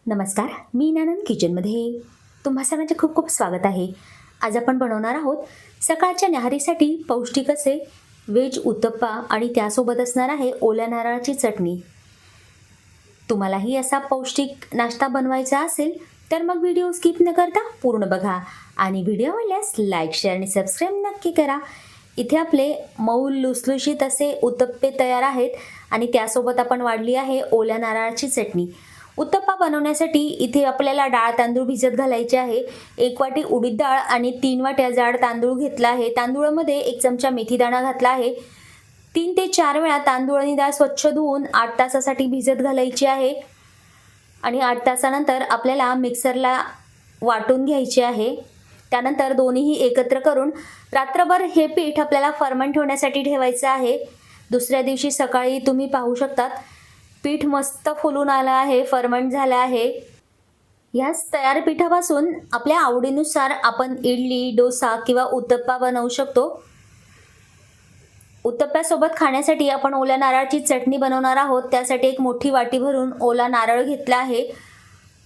नमस्कार, मी नानंद किचनमध्ये तुम्हा सर्वांचे खूप खूप स्वागत आहे. आज आपण बनवणार आहोत सकाळच्या न्याहारीसाठी पौष्टिक असे व्हेज उत्तप्पा आणि त्यासोबत असणार आहे ओल्या नारळाची चटणी. तुम्हालाही असा पौष्टिक नाश्ता बनवायचा असेल तर मग व्हिडिओ स्किप न करता पूर्ण बघा आणि व्हिडिओ आवडल्यास लाईक, शेअर आणि सबस्क्राईब नक्की करा. इथे आपले मऊ लुसलुशीत असे उत्तप्पे तयार आहेत आणि त्यासोबत आपण वाढली आहे ओल्या नारळाची चटणी. उत्तप्पा बनवण्यासाठी इथे आपल्याला डाळ तांदूळ भिजत घालायचे आहे. 1 वाटी उडीद डाळ आणि 3 वाट्या जाड तांदूळ घेतला आहे. तांदूळामध्ये 1 चमचा मेथी दाणा घातला आहे. 3 ते 4 वेळा तांदूळ आणि डाळ स्वच्छ धुवून 8 तासासाठी भिजत घालायची आहे आणि 8 तासानंतर आपल्याला मिक्सरला वाटून घ्यायचे आहे. त्यानंतर दोन्हीही एकत्र करून रात्रभर हे पीठ आपल्याला फर्मंट होण्यासाठी ठेवायचं आहे. दुसऱ्या दिवशी सकाळी तुम्ही पाहू शकतात पीठ मस्त फुलून आलं आहे, फर्मंट झालं आहे. याच तयार पिठापासून आपल्या आवडीनुसार आपण इडली, डोसा किंवा उत्तप्पा बनवू शकतो. उत्तप्प्यासोबत खाण्यासाठी आपण ओल्या नारळाची चटणी बनवणार आहोत. त्यासाठी एक मोठी वाटी भरून ओला नारळ घेतला आहे.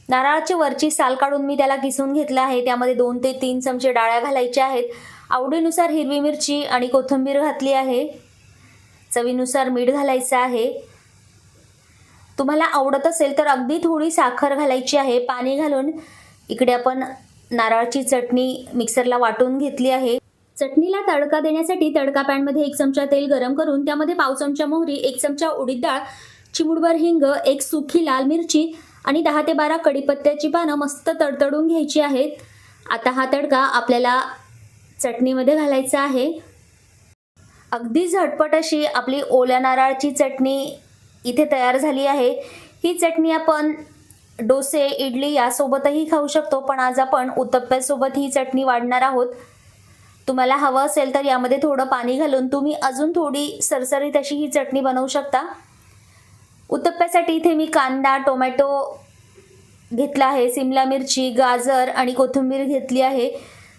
नारळाची वरची साल काढून मी त्याला किसून घेतला आहे. त्यामध्ये 2 ते 3 चमचे डाळ्या घालायच्या आहेत. आवडीनुसार हिरवी मिरची आणि कोथिंबीर घातली आहे. चवीनुसार मीठ घालायचं आहे. तुम्हाला आवडत असेल तर अगदी थोडी साखर घालायची आहे. पाणी घालून इकडे आपण नारळाची चटणी मिक्सरला वाटून घेतली आहे. चटणीला तडका देण्यासाठी तडका पॅनमध्ये 1 चमचा तेल गरम करून त्यामध्ये पाव चमचा मोहरी, 1 चमचा उडीद डाळ, चिमूटभर हिंग, 1 सुकी लाल मिरची आणि 10 ते 12 कढीपत्त्याची पानं मस्त तडतडून घ्यायची आहेत. आता हा तडका आपल्याला चटणीमध्ये घालायचा आहे. अगदी झटपट अशी आपली ओल्या नारळाची चटणी इथे तयार झाली आहे. ही चटणी आपण डोसे, इडली यासोबतही खाऊ शकतो, पण आज आपण उत्तप्प्यासोबत ही चटणी वाढणार आहोत. तुम्हाला हवं असेल तर यामध्ये थोडं पाणी घालून तुम्ही अजून थोडी सरसरीत अशी ही चटणी बनवू शकता. उत्तप्प्यासाठी इथे मी कांदा, टोमॅटो घेतला आहे, सिमला मिरची, गाजर आणि कोथिंबीर घेतली आहे.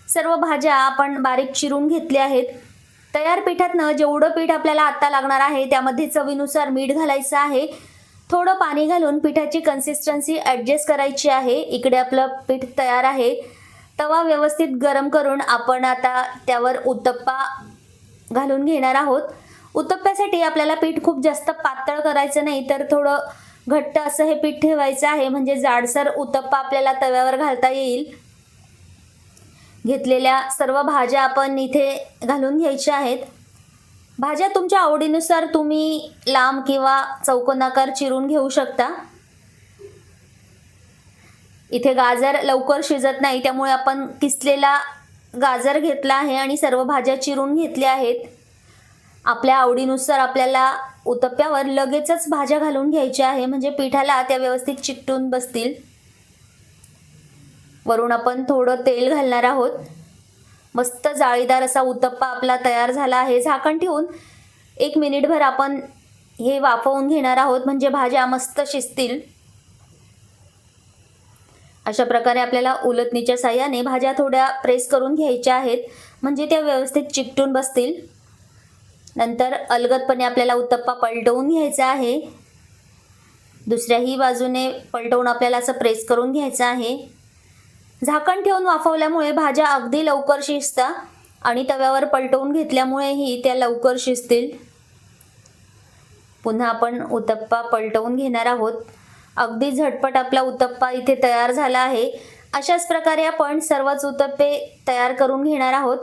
सर्व भाज्या आपण बारीक चिरून घेतल्या आहेत. तयार पिठातनं जेवढं पीठ आपल्याला आत्ता लागणार आहे त्यामध्ये चवीनुसार मीठ घालायचं आहे. थोडं पाणी घालून पिठाची कन्सिस्टन्सी ॲडजस्ट करायची आहे. इकडे आपलं पीठ तयार आहे. तवा व्यवस्थित गरम करून आपण आता त्यावर उत्तप्पा घालून घेणार आहोत. उत्तप्प्यासाठी आपल्याला पीठ खूप जास्त पातळ करायचं नाही, तर थोडं घट्ट असं हे पीठ ठेवायचं आहे, म्हणजे जाडसर उत्तप्पा आपल्याला तव्यावर घालता येईल. घेतलेल्या सर्व भाज्या आपण इथे घालून घ्यायच्या आहेत. भाज्या तुमच्या आवडीनुसार तुम्ही लांब किंवा चौकोनाकार चिरून घेऊ शकता. इथे गाजर लवकर शिजत नाही, त्यामुळे आपण किसलेला गाजर घेतला आहे आणि सर्व भाज्या चिरून घेतल्या आहेत. आपल्या आवडीनुसार आपल्याला उत्तप्प्यावर लगेचच भाज्या घालून घ्यायच्या आहे, म्हणजे पिठाला त्या व्यवस्थित चिकटून बसतील. वरून आपण थोडं तेल घालणार आहोत. मस्त जाळीदार असा उत्तप्पा आपला तयार झाला आहे. झाकण ठेवून 1 मिनिटभर आपण हे वाफवून घेणार आहोत, म्हणजे भाज्या मस्त शिजतील. अशा प्रकारे आपल्याला उलटणीच्या साहाय्याने भाज्या थोड्या प्रेस करून घ्यायच्या आहेत, म्हणजे त्या व्यवस्थित चिकटून बसतील. नंतर अलगदपणे आपल्याला उत्तप्पा पलटवून घ्यायचा आहे. दुसऱ्याही बाजूने पलटवून आपल्याला असं प्रेस करून घ्यायचं आहे. झाकण ठेवून वाफवल्यामुळे भाज्या अगदी लवकर शिजतात आणि तव्यावर पलटवून घेतल्यामुळेही त्या लवकर शिजतील. पुन्हा आपण उत्तप्पा पलटवून घेणार आहोत. अगदी झटपट आपला उत्तप्पा इथे तयार झाला आहे. अशाच प्रकारे आपण सर्वच उत्तप्पे तयार करून घेणार आहोत.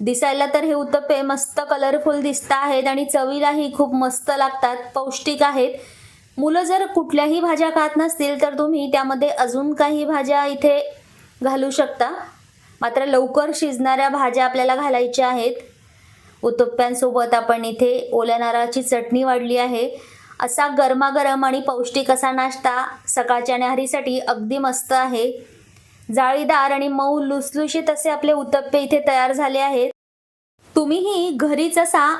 दिसायला तर हे उत्तप्पे मस्त कलरफुल दिसत आहेत आणि चवीलाही खूप मस्त लागतात, पौष्टिक आहेत. मुलं जर कुठल्याही भाज्या खात नसतील तर तुम्ही त्यामध्ये अजून काही भाज्या इथे घालू शकता. मात्र लवकर शिजणाऱ्या भाज्या आपल्याला घालायच्या आहेत. उत्तप्प्यांसोबत आपण इथे ओल्या नारळाची चटणी वाढली आहे. असा गरमागरम आणि पौष्टिक असा नाश्ता सकाळच्या न्याहारीसाठी अगदी मस्त आहे. जाळीदार आणि मऊ लुसलुशीत असे आपले उत्तप्पे इथे तयार झाले आहेत. तुम्हीही घरीच असा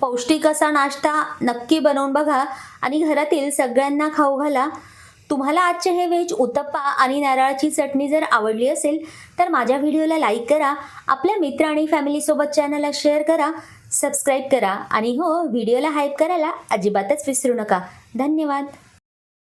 पौष्टिक असा नाश्ता नक्की बनवून बघा आणि घरातील सगळ्यांना खाऊ घाला. तुम्हाला आजचे हे व्हेज उत्तप्पा आणि नारळाची चटणी जर आवडली असेल तर माझ्या व्हिडिओला लाईक करा, आपल्या मित्र आणि फॅमिलीसोबत चॅनलला शेअर करा, सबस्क्राईब करा आणि हो, व्हिडिओला हाईप करायला अजिबातच विसरू नका. धन्यवाद.